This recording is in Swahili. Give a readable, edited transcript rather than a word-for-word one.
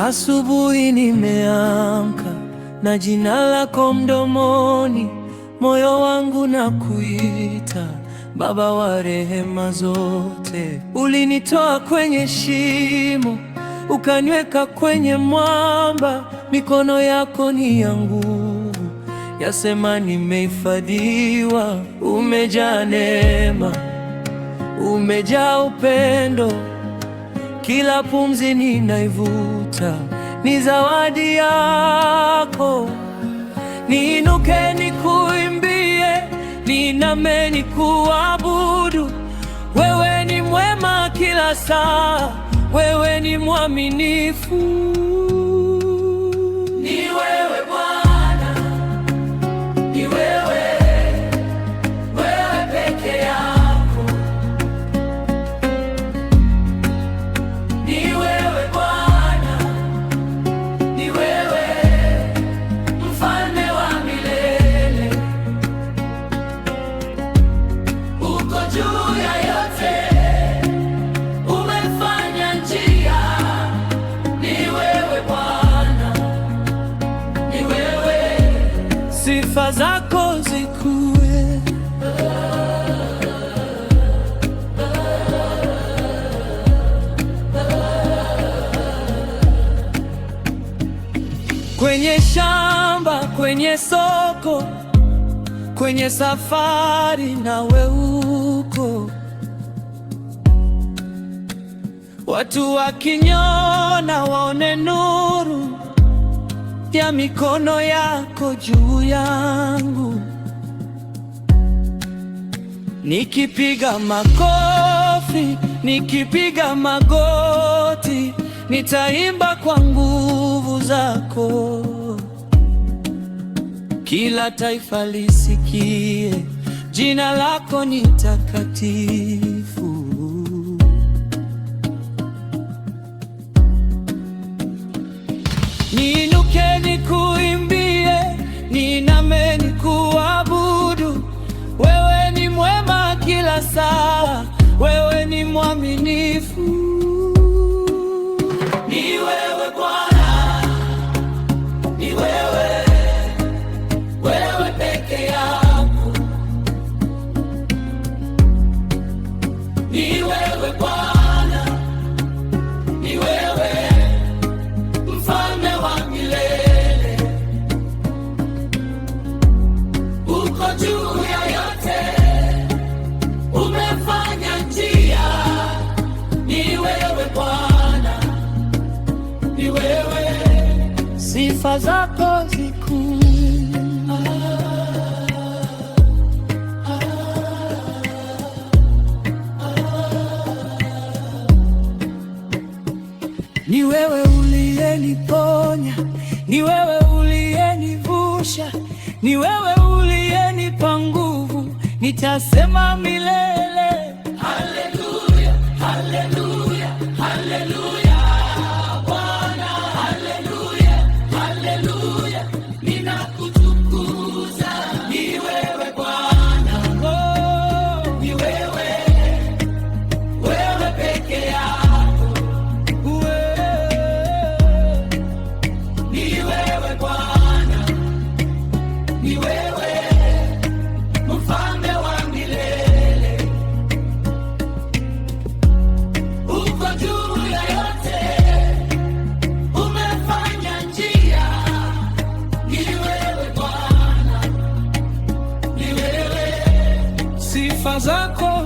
Asubuhi nimeamka na jina lako mdomoni, moyo wangu na kuita Baba wa rehema zote. Ulinitoa kwenye shimo, ukaniweka kwenye mwamba, mikono yako ni ya nguvu, yasema nimehifadhiwa. Umejaa neema, umejaa upendo, kila pumzi ninaivuta ni zawadi yako. Niinuke nikuimbie, niiname nikuabudu. Wewe ni mwema kila saa, wewe ni mwaminifu. Ni wewe Bwana, ni wewe, wewe peke yako. Ni wewe Bwana, ni wewe, mfalme wa milele. Uko juu ya yote, umefanya njia. Ni wewe Bwana, ni wewe, sifa zako zikue. Kwenye shamba, kwenye soko, kwenye safari nawe uko. Watu wakiniona waone nuru ya mikono yako juu yangu. Nikipiga makofi, nikipiga magoti, nitaimba kwa nguvu zako. Kila taifa lisikie, jina lako ni takatifu. Niinuke nikuimbie, niiname nikuabudu. Wewe ni mwema kila saa, wewe ni mwaminifu. Ni wewe Bwana, ni wewe, wewe peke yako. Ni wewe Bwana, ni wewe, mfalme wa milele. Uko juu ya yote, umefanya njia. Ni wewe Bwana, ni wewe, sifa zako zikuu. Ni wewe uliyeniponya, ni wewe uliyenivusha, ni wewe uliyenipa nguvu, nitasema milele. Haleluya, haleluya, haleluya. Bwana, haleluya, haleluya, ninakutukuza. Ni wewe Bwana, oh, ni wewe, wewe peke yako. Ni wewe Bwana, ni wewe, mfalme wa milele. Uko juu ya yote, umefanya njia. Ni wewe Bwana, ni wewe, sifa zako